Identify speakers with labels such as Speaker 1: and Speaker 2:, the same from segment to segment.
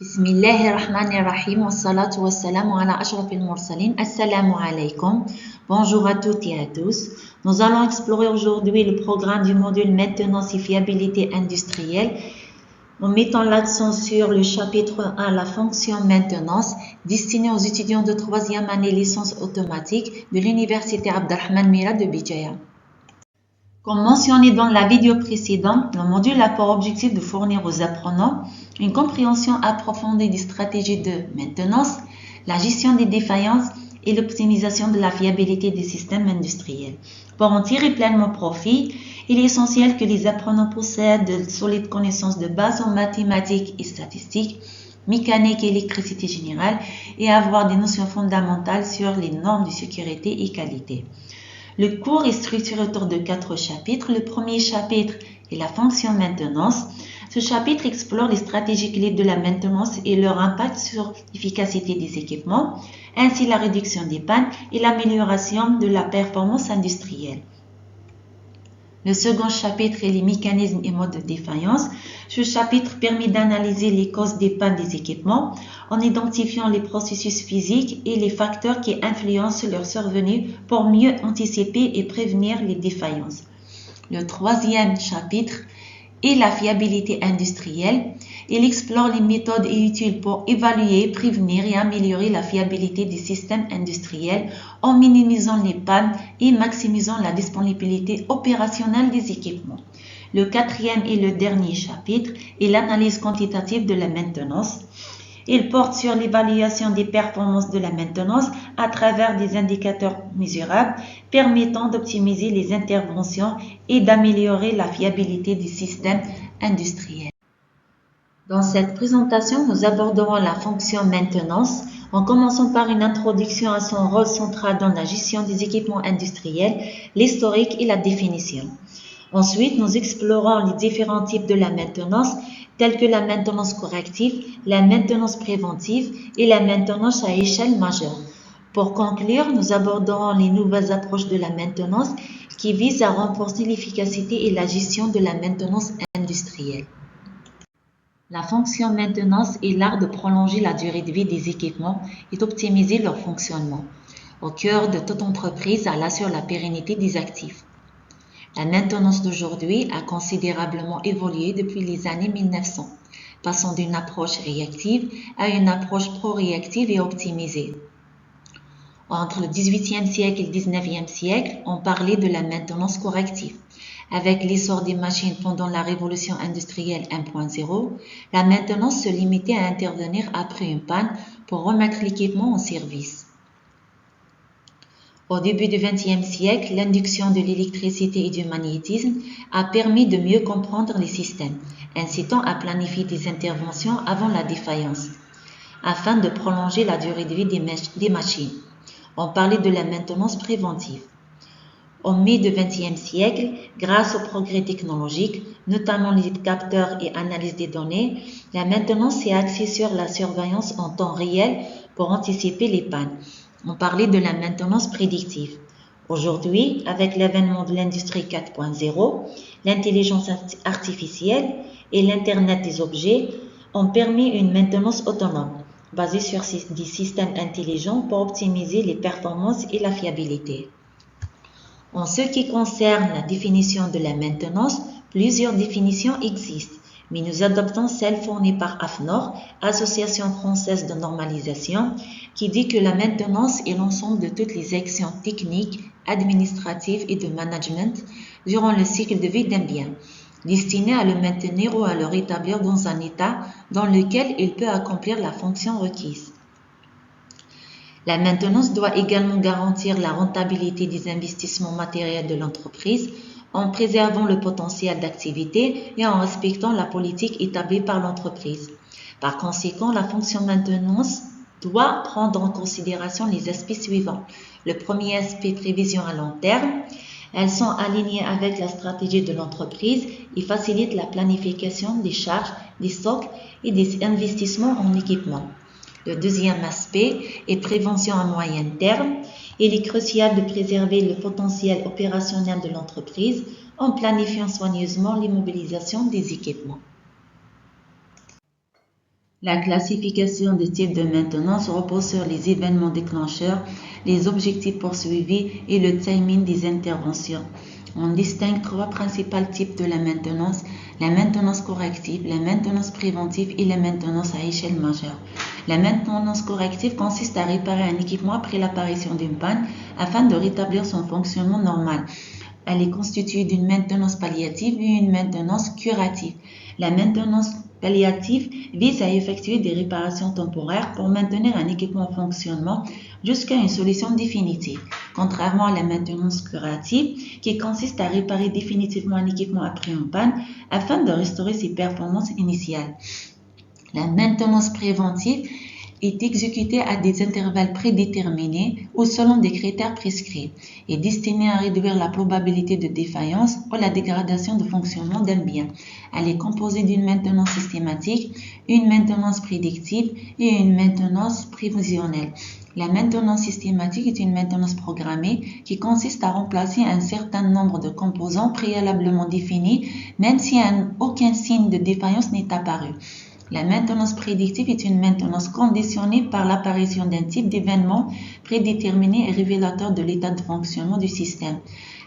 Speaker 1: Bismillahirrahmanirrahim, wassalatu wassalamu ala ashrafil mursalin. Assalamu alaikum. Bonjour à toutes et à tous. Nous allons explorer aujourd'hui le programme du module Maintenance et fiabilité industrielle en mettant l'accent sur le chapitre 1, la fonction maintenance, destiné aux étudiants de 3e année licence automatique de l'Université Abdelrahman Mira de Béjaïa. Comme mentionné dans la vidéo précédente, le module a pour objectif de fournir aux apprenants une compréhension approfondie des stratégies de maintenance, la gestion des défaillances et l'optimisation de la fiabilité des systèmes industriels. Pour en tirer pleinement profit, il est essentiel que les apprenants possèdent de solides connaissances de base en mathématiques et statistiques, mécanique et électricité générale et avoir des notions fondamentales sur les normes de sécurité et qualité. Le cours est structuré autour de 4 chapitres. Le premier chapitre est la fonction maintenance. Ce chapitre explore les stratégies clés de la maintenance et leur impact sur l'efficacité des équipements, ainsi la réduction des pannes et l'amélioration de la performance industrielle. Le second chapitre est les mécanismes et modes de défaillance. Ce chapitre permet d'analyser les causes des pannes des équipements en identifiant les processus physiques et les facteurs qui influencent leur survenue pour mieux anticiper et prévenir les défaillances. Le troisième chapitre est la fiabilité industrielle. Il explore les méthodes et outils pour évaluer, prévenir et améliorer la fiabilité des systèmes industriels en minimisant les pannes et maximisant la disponibilité opérationnelle des équipements. Le quatrième et le dernier chapitre est l'analyse quantitative de la maintenance. Il porte sur l'évaluation des performances de la maintenance à travers des indicateurs mesurables permettant d'optimiser les interventions et d'améliorer la fiabilité des systèmes industriels. Dans cette présentation, nous aborderons la fonction maintenance en commençant par une introduction à son rôle central dans la gestion des équipements industriels, l'historique et la définition. Ensuite, nous explorons les différents types de la maintenance, tels que la maintenance corrective, la maintenance préventive et la maintenance à échelle majeure. Pour conclure, nous aborderons les nouvelles approches de la maintenance qui visent à renforcer l'efficacité et la gestion de la maintenance industrielle. La fonction maintenance est l'art de prolonger la durée de vie des équipements et d'optimiser leur fonctionnement. Au cœur de toute entreprise, elle assure la pérennité des actifs. La maintenance d'aujourd'hui a considérablement évolué depuis les années 1900, passant d'une approche réactive à une approche pro-réactive et optimisée. Entre le XVIIIe siècle et le XIXe siècle, on parlait de la maintenance corrective. Avec l'essor des machines pendant la révolution industrielle 1.0, la maintenance se limitait à intervenir après une panne pour remettre l'équipement en service. Au début du XXe siècle, l'induction de l'électricité et du magnétisme a permis de mieux comprendre les systèmes, incitant à planifier des interventions avant la défaillance, afin de prolonger la durée de vie des machines. On parlait de la maintenance préventive. Au milieu du XXe siècle, grâce aux progrès technologiques, notamment les capteurs et analyse des données, la maintenance s'est axée sur la surveillance en temps réel pour anticiper les pannes. On parlait de la maintenance prédictive. Aujourd'hui, avec l'avènement de l'industrie 4.0, l'intelligence artificielle et l'Internet des objets ont permis une maintenance autonome, basée sur des systèmes intelligents pour optimiser les performances et la fiabilité. En ce qui concerne la définition de la maintenance, plusieurs définitions existent, mais nous adoptons celle fournie par AFNOR, Association française de normalisation, qui dit que la maintenance est l'ensemble de toutes les actions techniques, administratives et de management durant le cycle de vie d'un bien, destinées à le maintenir ou à le rétablir dans un état dans lequel il peut accomplir la fonction requise. La maintenance doit également garantir la rentabilité des investissements matériels de l'entreprise en préservant le potentiel d'activité et en respectant la politique établie par l'entreprise. Par conséquent, la fonction maintenance doit prendre en considération les aspects suivants. Le premier aspect, prévision à long terme. Elles sont alignées avec la stratégie de l'entreprise et facilitent la planification des charges, des stocks et des investissements en équipement. Le deuxième aspect est prévention à moyen terme. Il est crucial de préserver le potentiel opérationnel de l'entreprise en planifiant soigneusement l'immobilisation des équipements. La classification des types de maintenance repose sur les événements déclencheurs, les objectifs poursuivis et le timing des interventions. On distingue trois principaux types de la maintenance corrective, la maintenance préventive et la maintenance à échelle majeure. La maintenance corrective consiste à réparer un équipement après l'apparition d'une panne afin de rétablir son fonctionnement normal. Elle est constituée d'une maintenance palliative et une maintenance curative. La maintenance palliative vise à effectuer des réparations temporaires pour maintenir un équipement en fonctionnement jusqu'à une solution définitive, contrairement à la maintenance curative qui consiste à réparer définitivement un équipement après une panne afin de restaurer ses performances initiales. La maintenance préventive est exécutée à des intervalles prédéterminés ou selon des critères prescrits et destinée à réduire la probabilité de défaillance ou la dégradation de fonctionnement d'un bien. Elle est composée d'une maintenance systématique, une maintenance prédictive et une maintenance prévisionnelle. La maintenance systématique est une maintenance programmée qui consiste à remplacer un certain nombre de composants préalablement définis, même si aucun signe de défaillance n'est apparu. La maintenance prédictive est une maintenance conditionnée par l'apparition d'un type d'événement prédéterminé et révélateur de l'état de fonctionnement du système.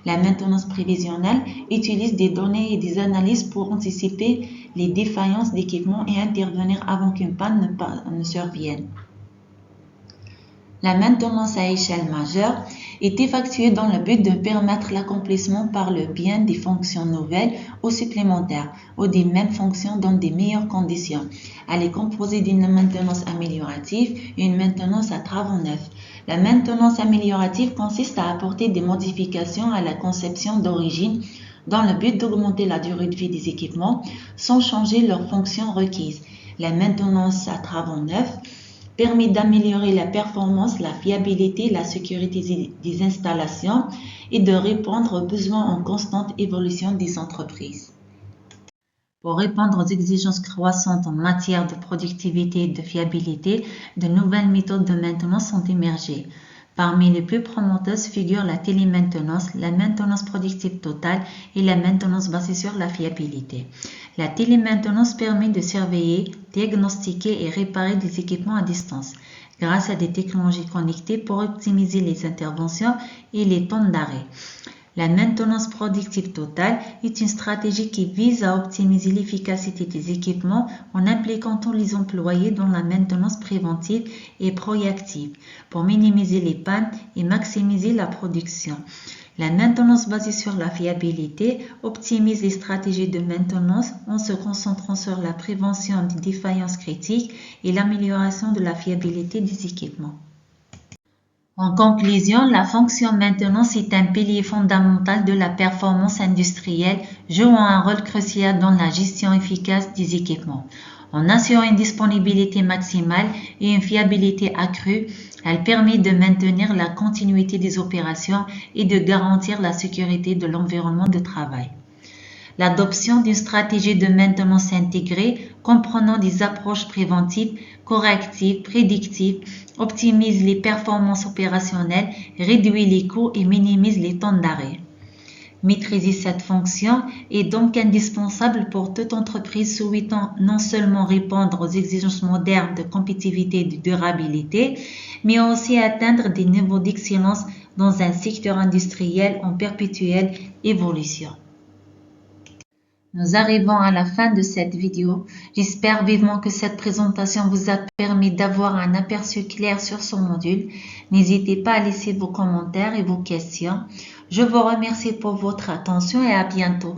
Speaker 1: La maintenance prévisionnelle utilise des données et des analyses pour anticiper les défaillances d'équipement et intervenir avant qu'une panne ne survienne. La maintenance à échelle majeure est effectuée dans le but de permettre l'accomplissement par le bien des fonctions nouvelles ou supplémentaires ou des mêmes fonctions dans des meilleures conditions. Elle est composée d'une maintenance améliorative et une maintenance à travaux neufs. La maintenance améliorative consiste à apporter des modifications à la conception d'origine dans le but d'augmenter la durée de vie des équipements sans changer leurs fonctions requises. La maintenance à travaux neufs permet d'améliorer la performance, la fiabilité, la sécurité des installations et de répondre aux besoins en constante évolution des entreprises. Pour répondre aux exigences croissantes en matière de productivité et de fiabilité, de nouvelles méthodes de maintenance sont émergées. Parmi les plus prometteuses figurent la télémaintenance, la maintenance productive totale et la maintenance basée sur la fiabilité. La télémaintenance permet de surveiller, diagnostiquer et réparer des équipements à distance grâce à des technologies connectées pour optimiser les interventions et les temps d'arrêt. La maintenance productive totale est une stratégie qui vise à optimiser l'efficacité des équipements en impliquant tous les employés dans la maintenance préventive et proactive pour minimiser les pannes et maximiser la production. La maintenance basée sur la fiabilité optimise les stratégies de maintenance en se concentrant sur la prévention des défaillances critiques et l'amélioration de la fiabilité des équipements. En conclusion, la fonction maintenance est un pilier fondamental de la performance industrielle, jouant un rôle crucial dans la gestion efficace des équipements. En assurant une disponibilité maximale et une fiabilité accrue, elle permet de maintenir la continuité des opérations et de garantir la sécurité de l'environnement de travail. L'adoption d'une stratégie de maintenance intégrée comprenant des approches préventives, correctives, prédictives, optimise les performances opérationnelles, réduit les coûts et minimise les temps d'arrêt. Maîtriser cette fonction est donc indispensable pour toute entreprise souhaitant non seulement répondre aux exigences modernes de compétitivité et de durabilité, mais aussi atteindre des niveaux d'excellence dans un secteur industriel en perpétuelle évolution. Nous arrivons à la fin de cette vidéo. J'espère vivement que cette présentation vous a permis d'avoir un aperçu clair sur ce module. N'hésitez pas à laisser vos commentaires et vos questions. Je vous remercie pour votre attention et à bientôt.